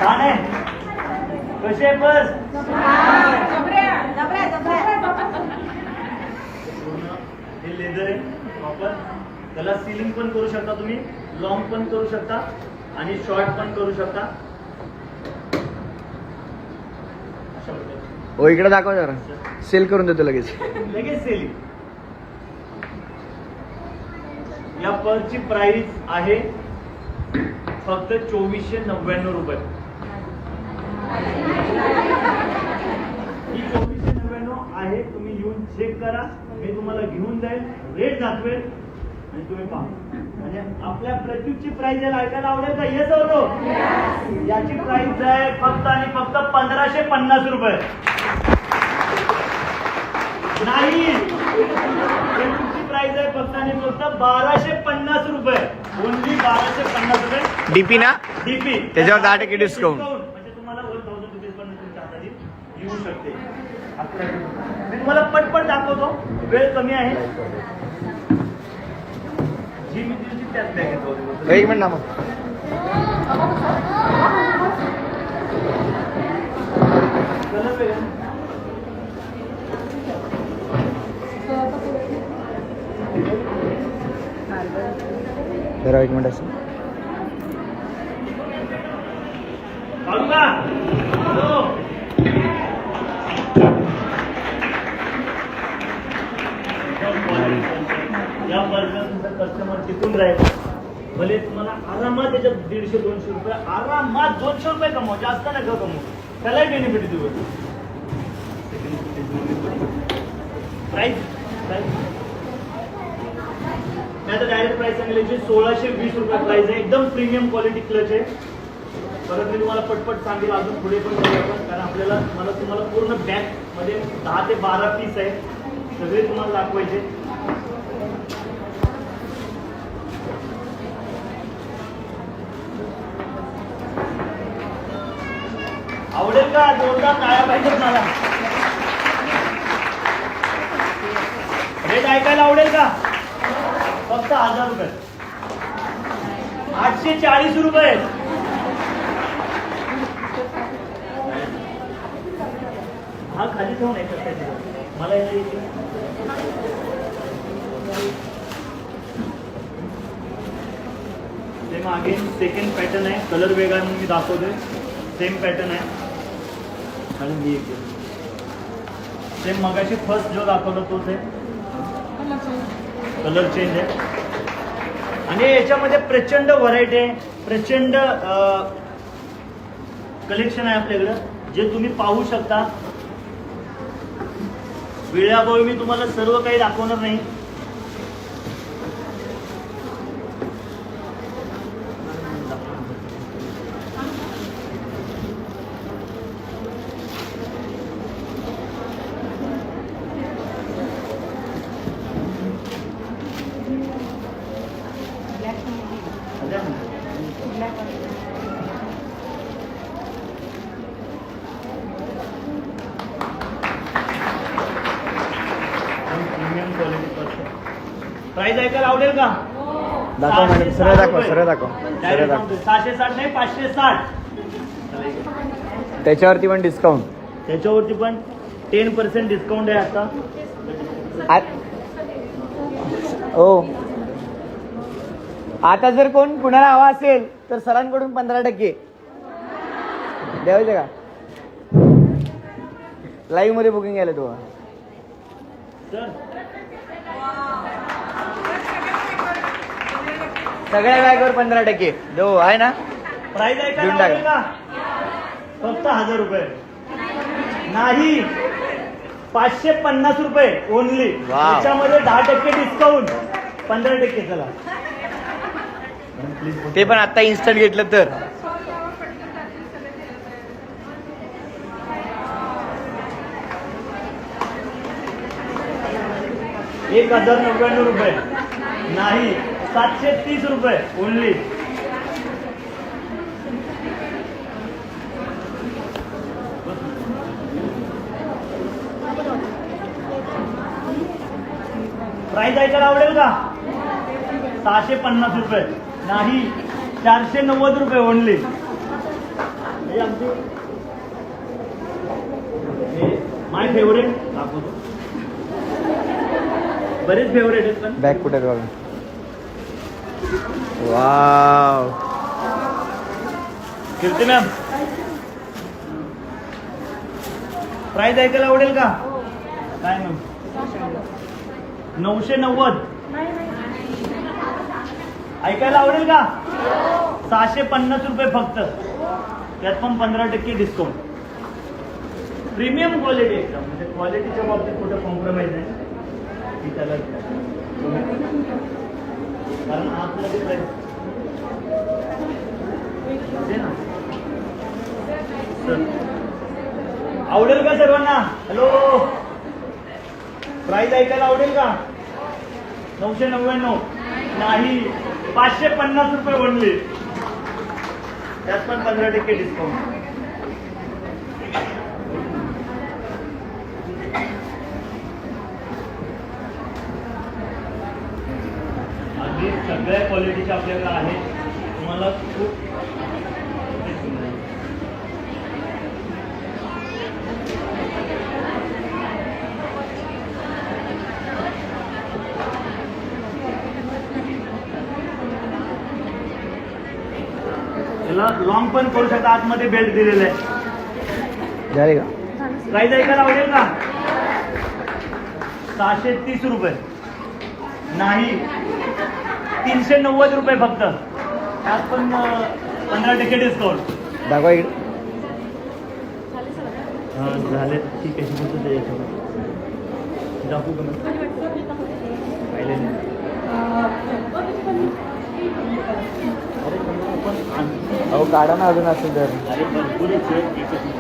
छान आहे. कसे आहे बस? हे लेदर आहे प्रॉपर. त्याला सिलिंग पण करू शकता तुम्ही, लॉंग पण करू शकता आणि शॉर्ट पण करू शकता. अशा प्रकारे हो इकडे दाखव जरा. सेल करून देतो लगेच. लगेच सेलिंग. या पर्सची प्राइस आहे फक्त 2499 रुपये. ही 2499 आहे. तुम्ही येऊन चेक करा. मी तुम्हाला घेऊन जाईल, रेट दाखवेल आणि तुम्ही पहा. म्हणजे आपल्या प्रत्युतची प्राइस याला ऐकायला आवडेल का? येस होतो. याची प्राइस आहे फक्त आणि फक्त 1550 रुपये. नाही, प्रत्युतची प्राइस आहे फक्त आणि फक्त 1250 रुपये. ओनली 1250 रुपये. डीपी ना? डीपी. त्याच्यावर 10% डिस्काउंट. म्हणजे तुम्हाला 1000 रुपीज पण तुमच्या हाताने येऊ शकते. मी तुम्हाला पटपट दाखवतो, वेळ कमी आहे. जी मी दिली त्यात बॅग. एक मिनिट ना मग. कलर वेगळा. जरा एक मिनिट असं. काढू का? हॅलो. या पर्यंत कस्टमर टिकून राहील. भले तुम्हाला आरामात त्याच्यात 150-200 रुपये, आरामात 200 रुपये कमवा, जास्त नका कमवू. त्यालाही बेनिफिट देऊ. प्राइस आता डायरेक्ट प्राइस सांगितली 1620 रुपये प्राइस आहे. एकदम प्रीमियम क्वालिटी क्लच आहे. परत मी तुम्हाला पटपट सांगेल, अजून पुढे पण करूया आपण, कारण आपल्याला तुम्हाला पूर्ण बॅग मध्ये 10 ते 12 पीस आहे. सगळे तुम्हाला दाखवायचे. आवडेल का? जोरदार टाळ्या पाहिजेत मला. रेट ऐकायला आवडेल का? फक्त 1000 रुपये. 840 रुपये. हा खाली ठेवून आहे कसं मला येते. ते मागे सेकंड पॅटर्न आहे. कलर वेगळा म्हणून मी दाखवतोय. सेम पॅटर्न आहे. आणि सेम मगाशी फर्स्ट जो दाखवला तोच आहे. कलर चेंज आहे. आणि याच्यामध्ये प्रचंड व्हरायटी आहे, प्रचंड कलेक्शन आहे आपल्याकडं, जे तुम्ही पाहू शकता. वेळाभावी मी तुम्हाला सर्व काही दाखवणार नाही. प्राइस ऐकायला आवडेल का? दाखव मॅडम. सरळ दाखव, सरळ दाखव, सरळ दाखव. 660 नाही 560. त्याच्यावरती पण डिस्काउंट. त्याच्यावरती पण 10% डिस्काउंट आहे आता. हो, आता जर कोण कुणाला हवा असेल तर सरांकडून 15% द्यायचे का? लाईव्ह मध्ये बुकिंग आलं तू सर. सगळ्या बॅगवर 15% जो आहे ना. प्राइस ऐकायला देऊन टाका. आवडेल का? फक्त 1000 रुपये. नाही, 550 रुपये ओनली. वाव. त्याच्यामध्ये 10% डिस्काउंट, 15%. चला ते पण आता इन्स्टंट घेतलं तर. 1099 रुपये. नाही, 730 रुपये ओनली. प्राइस ऐकायला आवडेल का? 650 रुपये. नाही, 490 रुपये ओनली. हे आमची माय फेवरेट दाखवतो. बरेच फेवरेट आहेत पण बॅग कुठे बघा. वाव. कीर्ती मॅम प्राइस ऐकायला आवडेल का? काय मॅम 990 ऐकायला आवडेल का? 650 रुपये फक्त, त्यात पण 15% डिस्काउंट. प्रीमियम क्वालिटी एकदम, म्हणजे क्वालिटीच्या बाबतीत कुठं कॉम्प्रोमाइज नाही की त्याला, कारण आतमध्ये प्राइस ना. आवडेल का सर्वांना? हॅलो, प्राइस ऐकायला आवडेल का? 999 नाही, 550 रुपये बनले, त्यात पण 15% डिस्काउंट. अगदी सगळ्या क्वालिटीचे आपल्याकडे आहे. तुम्हाला खूप लॉंग पण करू शकता, आतमध्ये बेल्ट दिलेला आहे. झाले का? प्राइस ऐकायला आवडेल का? 630 रुपये नाही, 390 रुपये फक्त, त्यात पण 15% डिस्काउंट. दाखवा इकडे. झाले ठीक आहे. दाखवू का? पाहिले नाही. अहो काढा ना अजून असेल तर. अरे भरपूरच आहे. एकच मिनिट.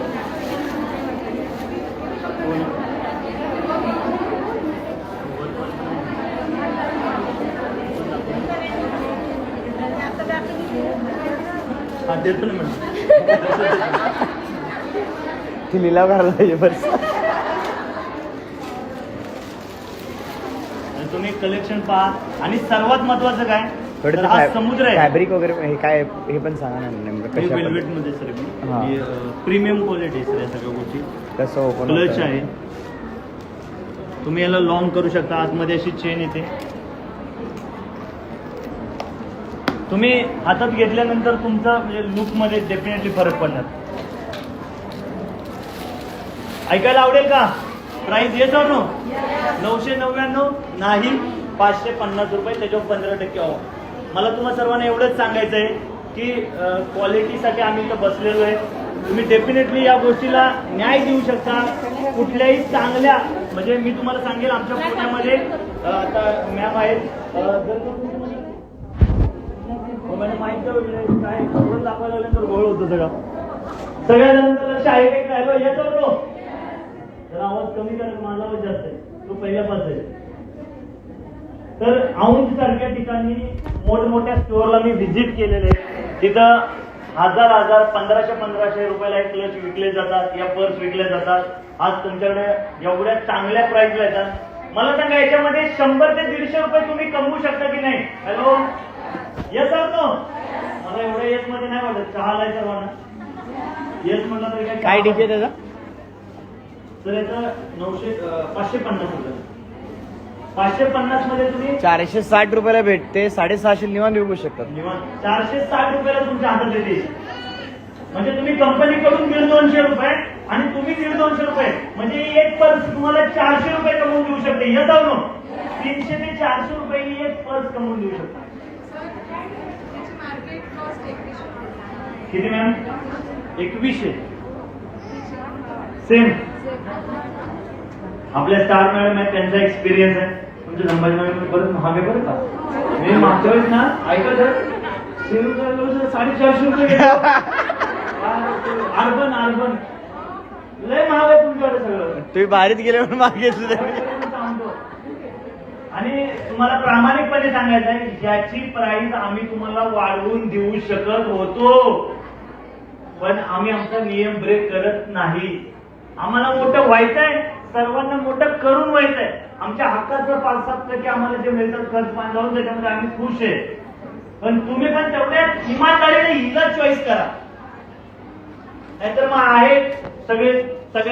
हा देतो ना मॅडम. ती लिलाव करायला पाहिजे बस. तुम्ही कलेक्शन पहा, आणि सर्वात महत्वाचं काय, तर थोडं हा समुद्र आहे. फॅब्रिक वगैरे हे काय हे पण सांगा ना नेमकं कशा वेल्वेट मध्ये सर हा. प्रीमियम क्वालिटी सर या सगळ्या गोष्टी. कसं ओपन क्लच आहे, तुम्ही याला लॉंग करू शकता. आतमध्ये अशी चेन येते. तुम्ही हातात घेतल्यानंतर तुमचा म्हणजे लुक मध्ये डेफिनेटली फरक पडणार. ऐकायला आवडेल का? प्राइस येत नो 999 नाही, 550 रुपये, त्याच्यावर 15% ऑफ. मला तुम्हाला सर्वांना एवढंच सांगायचं आहे की क्वालिटीसाठी आम्ही इथं बसलेलो आहे. तुम्ही डेफिनेटली या गोष्टीला न्याय देऊ शकता. कुठल्याही चांगल्या, म्हणजे मी तुम्हाला सांगेल आमच्या पुण्यामध्ये आता मॅम आहेत, जर मॅडम माहिती काय करून दाखवायला लागल्यानंतर घोळ होतं सगळ्या जणांचं लक्ष आहे काही राहिलो येतो तो जर आवाज कमी करा, माझा आवाज जास्त आहे, तो पहिल्यापास आहे. तर औंध सारख्या ठिकाणी मोठमोठ्या स्टोअरला मी व्हिजिट केलेले आहे. तिथं 1000 1500 रुपयाला एक क्लच विकले जातात, या पर्स विकल्या जातात. आज तुमच्याकडे एवढ्या चांगल्या प्राइसला येतात. मला सांगा याच्यामध्ये 100 ते 150 रुपये तुम्ही कमवू शकता की नाही? हॅलो, येस तो मला एवढ्या येस मध्ये नाही वाटत. चहा आहे सर्वांना येस म्हणलं तरी काय डीजे त्याचा? तर याचं 550 रुपये. 550 मध्ये तुम्ही 460 रुपयाला भेटते. 650 निवांत विकू शकतात. 460 रुपयाला तुमच्या हातात येते. म्हणजे तुम्ही कंपनीकडून 1,200 रुपये आणि तुम्ही 1,200 रुपये, म्हणजे एक पर्स तुम्हाला 400 रुपये कमवून देऊ शकते. या जाऊ ना 300 ते 400 रुपये एक पर्स कमवून देऊ शकता. किती मॅम? 2100. सेम आपल्या स्टार मॅडम आहे, त्यांचा एक्सपिरियन्स आहे. तुमच्या संभाजी मॅडम परत महाग आहे बरं का. मी मागच्या वेळेस ना ऐका सर 450 रुपये अर्बन लय महाग आहे तुमच्याकडे सगळं. तुम्ही बाहेर गेले म्हणून मागितलं. आणि तुम्हाला प्रामाणिकपणे सांगायचं आहे, ज्याची प्राइस आम्ही तुम्हाला वाढवून देऊ शकत होतो, पण आम्ही आमचा नियम ब्रेक करत नाही. आम्हाला मोठं व्हायचंय, सर्वांना मोठं करून व्हायचंय. आमच्या हक्काचं 5-7% आम्हाला जे मिळतात खर्च पाणी त्याच्यामध्ये आम्ही खुश आहे. पण तुम्ही पण तेवढ्या इमानदारीने हिला चॉईस करा. नाहीतर मग आहे सगळे सगळे